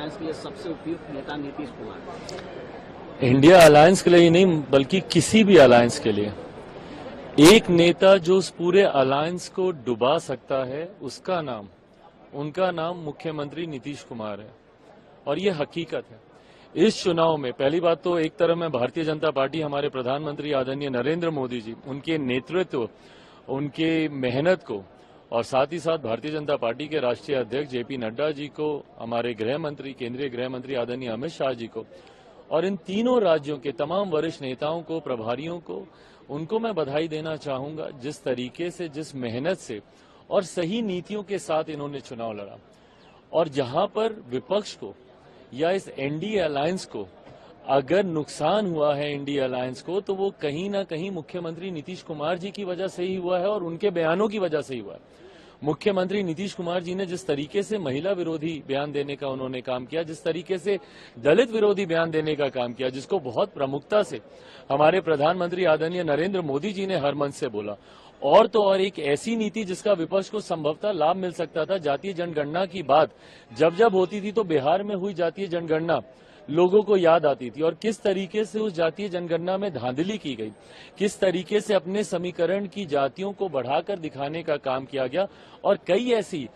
Alliance के लिए सबसे उपयुक्त नेता नीतीश कुमार? इंडिया अलायंस के लिए ही नहीं बल्कि किसी भी अलायंस के लिए एक नेता जो उस पूरे अलायंस को डुबा सकता है उनका नाम मुख्यमंत्री नीतीश कुमार है। और ये हकीकत है। इस चुनाव में पहली बात तो एक तरफ में भारतीय जनता पार्टी, हमारे प्रधानमंत्री आदरणीय नरेंद्र मोदी जी, उनके नेतृत्व, उनके मेहनत को, और साथ ही साथ भारतीय जनता पार्टी के राष्ट्रीय अध्यक्ष जेपी नड्डा जी को, हमारे गृह मंत्री, केंद्रीय गृह मंत्री आदरणीय अमित शाह जी को, और इन तीनों राज्यों के तमाम वरिष्ठ नेताओं को, प्रभारियों को, उनको मैं बधाई देना चाहूंगा। जिस तरीके से, जिस मेहनत से और सही नीतियों के साथ इन्होंने चुनाव लड़ा। और जहां पर विपक्ष को या इस एनडीए अलायंस को अगर नुकसान हुआ है एनडीए अलायंस को, तो वो कहीं ना कहीं मुख्यमंत्री नीतीश कुमार जी की वजह से ही हुआ है और उनके बयानों की वजह से ही हुआ है। मुख्यमंत्री नीतीश कुमार जी ने जिस तरीके से महिला विरोधी बयान देने का उन्होंने काम किया, जिस तरीके से दलित विरोधी बयान देने का काम किया, जिसको बहुत प्रमुखता से हमारे प्रधानमंत्री आदरणीय नरेंद्र मोदी जी ने हर मंच से बोला, और तो और एक ऐसी नीति जिसका विपक्ष को संभवतः लाभ मिल सकता था। जातीय जनगणना की बात जब जब होती थी तो बिहार में हुई जातीय जनगणना लोगों को याद आती थी, और किस तरीके से उस जातीय जनगणना में धांधली की गई, किस तरीके से अपने समीकरण की जातियों को बढ़ाकर दिखाने का काम किया गया। और कई ऐसी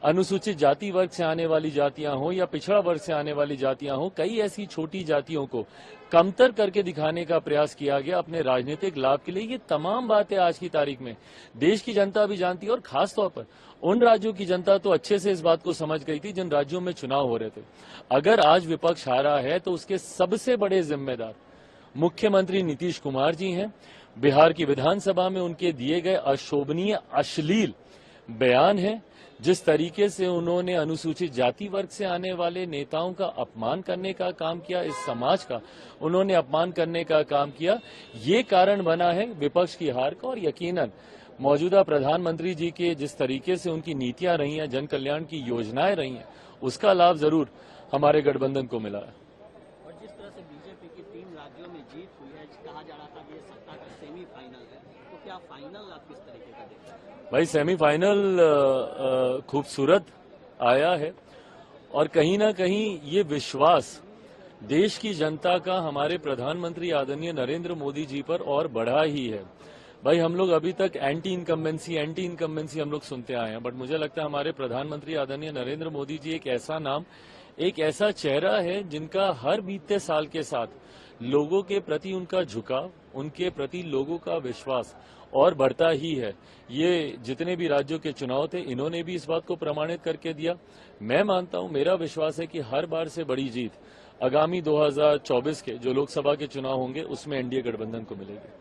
अनुसूचित जाति वर्ग से आने वाली जातियां हों या पिछड़ा वर्ग से आने वाली जातियां हों, कई ऐसी छोटी जातियों को कमतर करके दिखाने का प्रयास किया गया अपने राजनीतिक लाभ के लिए। ये तमाम बातें आज की तारीख में देश की जनता भी जानती है, और खासतौर पर उन राज्यों की जनता तो अच्छे से इस बात को समझ गई थी जिन राज्यों में चुनाव हो रहे थे। अगर आज विपक्ष हारा है तो उसके सबसे बड़े जिम्मेदार मुख्यमंत्री नीतीश कुमार जी हैं। बिहार की विधानसभा में उनके दिए गए अशोभनीय, अश्लील बयान है, जिस तरीके से उन्होंने अनुसूचित जाति वर्ग से आने वाले नेताओं का अपमान करने का काम किया, इस समाज का उन्होंने अपमान करने का काम किया, ये कारण बना है विपक्ष की हार का। और यकीनन मौजूदा प्रधानमंत्री जी के जिस तरीके से उनकी नीतियां रही हैं, जन कल्याण की योजनाएं रही हैं, उसका लाभ जरूर हमारे गठबंधन को मिला है। और जिस तरह से बीजेपी की 3 राज्यों में जीत हुई है, कहा जा रहा था कि ये सत्ता का सेमीफाइनल है, तो क्या फाइनल आप किस तरीके का देखते हैं? भाई सेमीफाइनल खूबसूरत आया है, और कहीं ना कहीं ये विश्वास देश की जनता का हमारे प्रधानमंत्री आदरणीय नरेंद्र मोदी जी पर और बढ़ा ही है। भाई हम लोग अभी तक एंटी इनकम्बेंसी हम लोग सुनते आए हैं, बट मुझे लगता है हमारे प्रधानमंत्री आदरणीय नरेंद्र मोदी जी एक ऐसा नाम, एक ऐसा चेहरा है जिनका हर बीतते साल के साथ लोगों के प्रति उनका झुकाव, उनके प्रति लोगों का विश्वास और बढ़ता ही है। ये जितने भी राज्यों के चुनाव थे, इन्होंने भी इस बात को प्रमाणित करके दिया। मैं मानता हूं, मेरा विश्वास है कि हर बार से बड़ी जीत आगामी 2024 के जो लोकसभा के चुनाव होंगे उसमें एनडीए गठबंधन को मिलेगी।